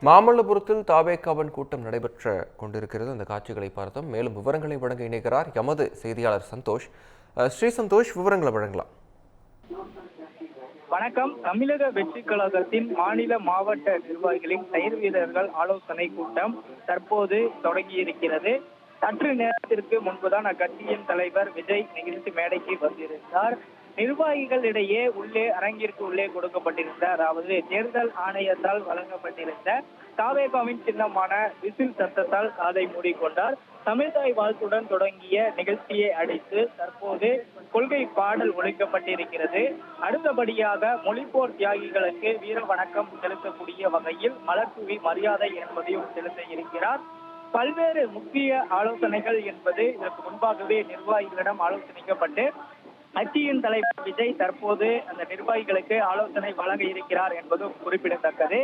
மாமல்லபுரத்தில் தாவேகாவின் கூட்டம் நடைபெற்ற கொண்டிருக்கிறது. அந்த காட்சிகளை பார்த்தோம். மேலும் விவரங்களை வழங்க இணைகிறார் எமது செய்தியாளர் சந்தோஷ். ஸ்ரீ சந்தோஷ், விவரங்களை வழங்கலாம். வணக்கம். தமிழக வெற்றி கழகத்தின் மாநில மாவட்ட நிர்வாகிகளின் செயல் வீரர்கள் ஆலோசனை கூட்டம் தற்போது தொடங்கியிருக்கிறது. சற்று நேரத்திற்கு முன்புதான் அக்கட்சியின் தலைவர் விஜய் நிகழ்ச்சி மேடைக்கு வந்திருந்தார். நிர்வாகிகளிடையே அரங்கிற்கு உள்ளே கொடுக்கப்பட்டிருந்த, அதாவது தேர்தல் ஆணையத்தால் வழங்கப்பட்டிருந்த தாவேகாவின் சின்னமான விசில் சத்தத்தால் காதை மூடிக்கொண்டார். தமிழ்தாய் வாழ்த்துடன் தொடங்கிய நிகழ்ச்சியை அடித்து தற்போது கொள்கை பாடல் ஒழிக்கப்பட்டிருக்கிறது. அடுத்தபடியாக மொழிப்போர் தியாகிகளுக்கு வீர வணக்கம் செலுத்தக்கூடிய வகையில் மலர்தூவி மரியாதை என்பதையும் செலுத்த இருக்கிறார். பல்வேறு முக்கிய ஆலோசனைகள் என்பது இதற்கு முன்பாகவே நிர்வாகிகளிடம் ஆலோசனைக்கப்பட்டு கட்சியின் தலைவர் விஜய் தற்போது அந்த நிர்வாகிகளுக்கு ஆலோசனை வழங்க இருக்கிறார் என்பதும் குறிப்பிடத்தக்கது.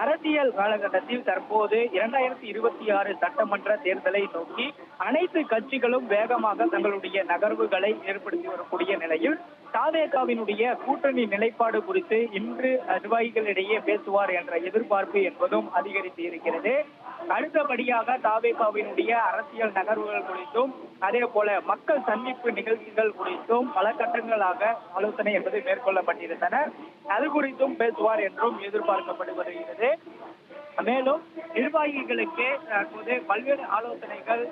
அரசியல் காலகட்டத்தில் தற்போது 2026 சட்டமன்ற தேர்தலை நோக்கி அனைத்து கட்சிகளும் வேகமாக தங்களுடைய நகர்வுகளை ஏற்படுத்தி வரக்கூடிய நிலையில் தாவேகாவினுடைய கூட்டணி நிலைப்பாடு குறித்து இன்று நிர்வாகிகளிடையே பேசுவார் என்ற எதிர்பார்ப்பு என்பதும் அதிகரித்து இருக்கிறது. அடுத்தபடியாக தாவேகாவினுடைய அரசியல் நகர்வுகள் குறித்தும் அதே போல மக்கள் சந்திப்பு நிகழ்ச்சிகள் குறித்தும் பல கட்டங்களாக ஆலோசனை என்பது மேற்கொள்ளப்பட்டிருந்தன. அது குறித்தும் பேசுவார் என்றும் எதிர்பார்க்கப்பட்டு வருகிறது. மேலும் நிர்வாகிகளுக்கு தற்போது பல்வேறு ஆலோசனைகள்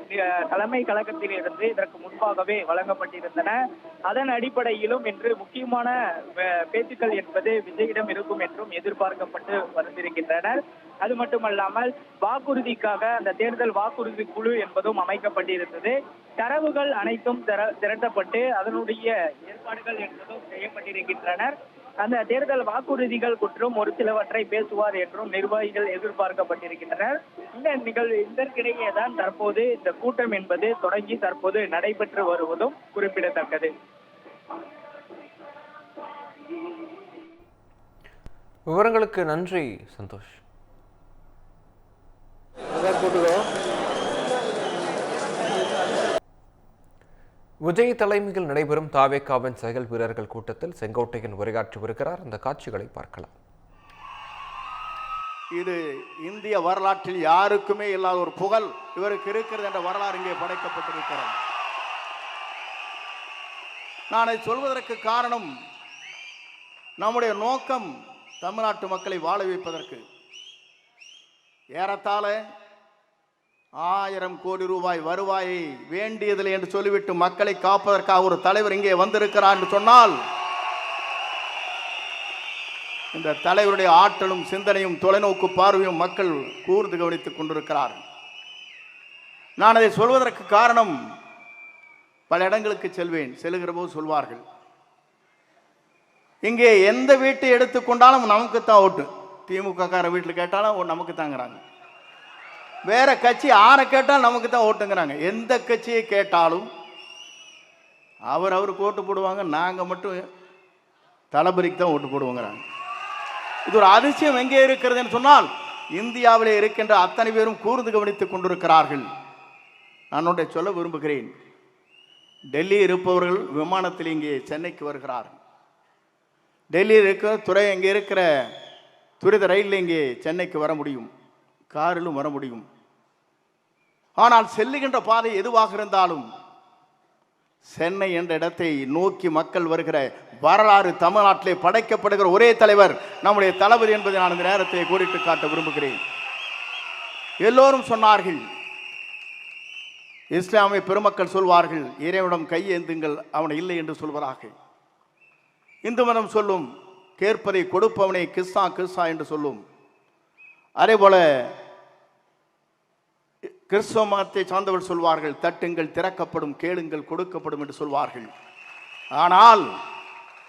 தலைமை கழகத்தில் இருந்து இதற்கு முன்பாகவே வழங்கப்பட்டிருந்தன. அதன் அடிப்படையிலும் இன்று முக்கியமான பேச்சுக்கள் என்பது விஜயிடம் இருக்கும் என்றும் எதிர்பார்க்கப்பட்டு வந்திருக்கின்றனர். அது மட்டுமல்லாமல் வாக்குறுதிக்காக அந்த தேர்தல் வாக்குறுதி குழு என்பதும் அமைக்கப்பட்டிருந்தது. தரவுகள் அனைத்தும் திரட்டப்பட்டு அதனுடைய ஏற்பாடுகள் என்பதும் செய்யப்பட்டிருக்கின்றனர். அந்த தேர்தல் வாக்குறுதிகள் குற்றும் ஒரு சிலவற்றை பேசுவார் என்றும் நிர்வாகிகள் எதிர்பார்க்கப்பட்டிருக்கின்றனர். இதற்கிடையேதான் தற்போது இந்த கூட்டம் என்பது தொடங்கி தற்போது நடைபெற்று வருவதும் குறிப்பிடத்தக்கது. விவரங்களுக்கு நன்றி சந்தோஷ். விஜய் தலைமையில் நடைபெறும் தாவேகாவின் செயல் வீரர்கள் கூட்டத்தில் செங்கோட்டையன் உரையாற்றி வருகிறார். அந்த காட்சிகளை பார்க்கலாம். இது இந்திய வரலாற்றில் யாருக்குமே இல்லாத ஒரு புகழ் இவருக்கு இருக்கிறது என்ற வரலாறு இங்கே படைக்கப்பட்டிருக்கிறது. நான் அதை சொல்வதற்கு காரணம், நம்முடைய நோக்கம் தமிழ்நாட்டு மக்களை வாழ வைப்பதற்கு. ஏறத்தாழ 1000 கோடி ரூபாய் வருவாயை வேண்டியதில்லை என்று சொல்லிவிட்டு மக்களை காப்பதற்காக ஒரு தலைவர் இங்கே வந்திருக்கிறார் என்று சொன்னால், இந்த தலைவருடைய ஆற்றலும் சிந்தனையும் தொலைநோக்கு பார்வையும் மக்கள் கூர்ந்து கவனித்துக் கொண்டிருக்கிறார்கள். நான் அதை சொல்வதற்கு காரணம், பல இடங்களுக்கு செல்லுகிற போது சொல்வார்கள், இங்கே எந்த வீட்டை எடுத்துக்கொண்டாலும் நமக்குத்தான் ஓட்டு. திமுக கார வீட்டில் கேட்டாலும் நமக்கு தாங்கிறாங்க. வேற கட்சி யாரை கேட்டாலும் நமக்கு தான் ஓட்டுங்கிறாங்க. எந்த கட்சியை கேட்டாலும் அவருக்கு ஓட்டு போடுவாங்க, நாங்கள் மட்டும் தளபதிக்கு தான் ஓட்டு போடுவோங்கிறாங்க. இது ஒரு அதிசயம் எங்கே இருக்கிறதுன்னு சொன்னால், இந்தியாவிலே இருக்கின்ற அத்தனை பேரும் கூர்ந்து கவனித்துக் கொண்டிருக்கிறார்கள். நான் ஒன்றை சொல்ல விரும்புகிறேன். டெல்லி இருப்பவர்கள் விமானத்தில் இங்கே சென்னைக்கு வருகிறார்கள். டெல்லியில் இருக்கிற இங்கே இருக்கிற துரித ரயிலில் இங்கே சென்னைக்கு வர முடியும், காரிலும் வர முடியும். ஆனால் செல்லுகின்ற பாதை எதுவாக இருந்தாலும் சென்னை என்ற இடத்தை நோக்கி மக்கள் வருகிற வரலாறு தமிழ்நாட்டிலே படைக்கப்படுகிற ஒரே தலைவர் நம்முடைய தளபதி என்பதை நான் இந்த நேரத்தை கோடிட்டு காட்ட விரும்புகிறேன். எல்லோரும் சொன்னார்கள், இஸ்லாமிய பெருமக்கள் சொல்வார்கள், இறைவனிடம் கையேந்துங்கள், அவனை இல்லை என்று சொல்வதாக. இந்து மதம் சொல்லும், கேட்பதை கொடுப்பவனை கிஸ்ஸா கிஸ்ஸா என்று சொல்லும். அதே போல கிறிஸ்தவ மதத்தை சார்ந்தவர்கள் சொல்வார்கள், தட்டுங்கள் திறக்கப்படும், கேளுங்கள் கொடுக்கப்படும் என்று சொல்வார்கள். ஆனால்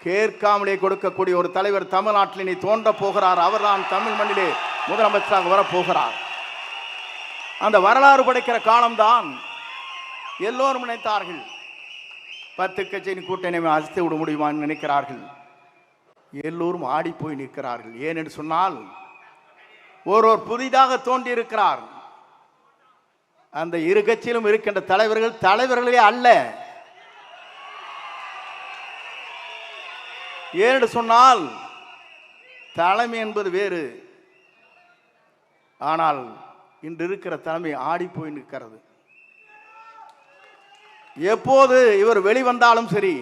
கேட்காமலே கொடுக்கக்கூடிய ஒரு தலைவர் தமிழ்நாட்டில் இனி தோன்ற போகிறார். அவர்தான் தமிழ் மண்ணிலே முதலமைச்சராக வரப்போகிறார். அந்த வரலாறு படைக்கிற காலம்தான். எல்லோரும் நினைத்தார்கள் 10 கட்சியின் கூட்டணி அசைத்து விட முடியுமான்னு நினைக்கிறார்கள். எல்லோரும் ஆடி போய் நிற்கிறார்கள். ஏனென்று சொன்னால், ஒருவர் புதிதாக தோன்றி இருக்கிறார். அந்த இரு கட்சியிலும் இருக்கின்ற தலைவர்களே அல்ல. ஏனென்று சொன்னால், தலைமை என்பது வேறு, ஆனால் இன்று இருக்கிற தலைமை ஆடி போய் நிற்கிறது. எப்போது இவர் வெளிவந்தாலும் சரி,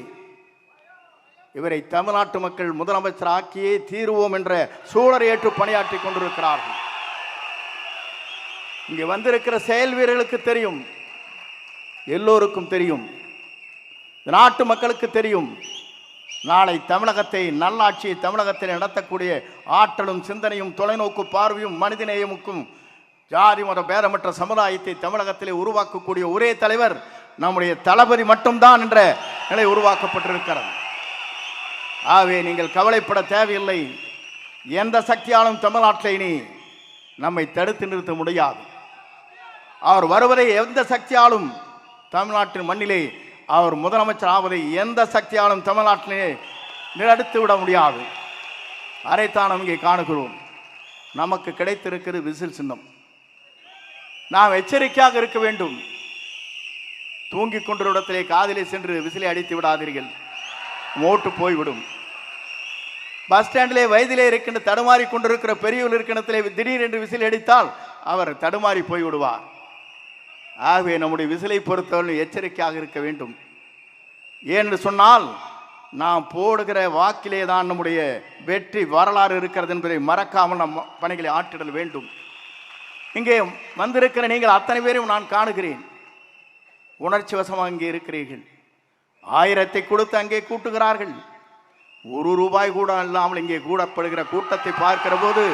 இவரை தமிழ்நாட்டு மக்கள் முதலமைச்சர் ஆக்கியே தீருவோம் என்ற சூழலை ஏற்று பணியாற்றி கொண்டிருக்கிறார்கள். இங்கே வந்திருக்கிற செயல் வீரர்களுக்கு தெரியும், எல்லோருக்கும் தெரியும், நாட்டு மக்களுக்கு தெரியும், நாளை தமிழகத்தை நல்லாட்சியை தமிழகத்தில் நடத்தக்கூடிய ஆற்றலும் சிந்தனையும் தொலைநோக்கு பார்வையும் மனிதநேயமுக்கும் ஜாதி மத பேதமற்ற சமுதாயத்தை தமிழகத்திலே உருவாக்கக்கூடிய ஒரே தலைவர் நம்முடைய தளபதி மட்டும்தான் என்ற நிலை உருவாக்கப்பட்டிருக்கிறது. ஆகவே நீங்கள் கவலைப்பட தேவையில்லை. எந்த சக்தியாலும் தமிழ்நாட்டில் இனி நம்மை தடுத்து நிறுத்த முடியாது. அவர் வருவதை எந்த சக்தியாலும் தமிழ்நாட்டின் மண்ணிலே அவர் முதலமைச்சர் ஆவதை எந்த சக்தியாலும் தமிழ்நாட்டிலே நிறுத்தி விட முடியாது. அதைத்தான் நாம் இங்கே காணுகிறோம். நமக்கு கிடைத்திருக்கிறது விசில் சின்னம். நாம் எச்சரிக்கையாக இருக்க வேண்டும். தூங்கிக் கொண்டிருந்த இடத்திலே காதிலே சென்று விசிலை அடித்து விடாதீர்கள், ஓட்டு போய்விடும். பஸ் ஸ்டாண்டிலே வயதிலே இருக்கின்ற தடுமாறி கொண்டிருக்கிற பெரியவர் இருக்கின்றத்திலே திடீரென்று விசில் அடித்தால் அவர் தடுமாறி போய்விடுவார். ஆகவே நம்முடைய விசிலை பொறுத்தவரை எச்சரிக்கையாக இருக்க வேண்டும். ஏனென்று சொன்னால் நாம் போடுகிற வாக்கிலே தான் நம்முடைய வெற்றி வரலாறு இருக்கிறது என்பதை மறக்காமல் நம் பணிகளை ஆற்றிடல் வேண்டும். இங்கே வந்திருக்கிற நீங்கள் அத்தனை பேரையும் நான் காணுகிறேன். உணர்ச்சி வசமாக இங்கே இருக்கிறீர்கள். 1000 கொடுத்து அங்கே கூட்டுகிறார்கள். 1 ரூபாய் கூட இல்லாமல் இங்கே கூடப்படுகிற கூட்டத்தை பார்க்கிற போது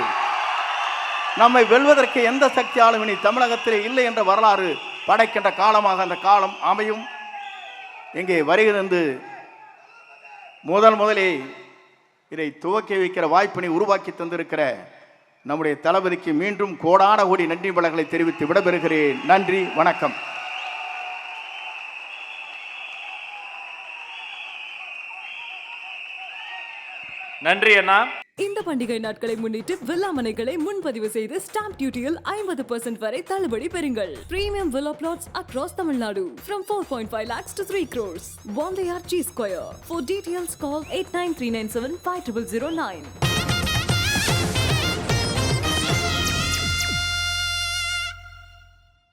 நம்மை வெல்வதற்கு எந்த சக்தியாலும் இனி தமிழகத்திலே இல்லை என்ற வரலாறு படைக்கின்ற காலமாக அந்த காலம் அமையும். இங்கே வருகிறது முதலே இதை துவக்கி வைக்கிற வாய்ப்பினை உருவாக்கி தந்திருக்கிற நம்முடைய தளபதிக்கு மீண்டும் கோடான கோடி நன்றி வளங்களை தெரிவித்து விடைபெறுகிறேன். நன்றி, வணக்கம். நன்றி அண்ணா. இந்த பண்டிகை நாட்களை முன்னிட்டு வில்லா மனைகளை முன்பதிவு செய்து ஸ்டாம்ப் டியூட்டியில் 50% வரை தள்ளுபடி பெறுங்கள். Premium villa plots across Tamil Nadu from 4.5 lakhs to 3 crores. Wandayar G Square. For details call 8939750009.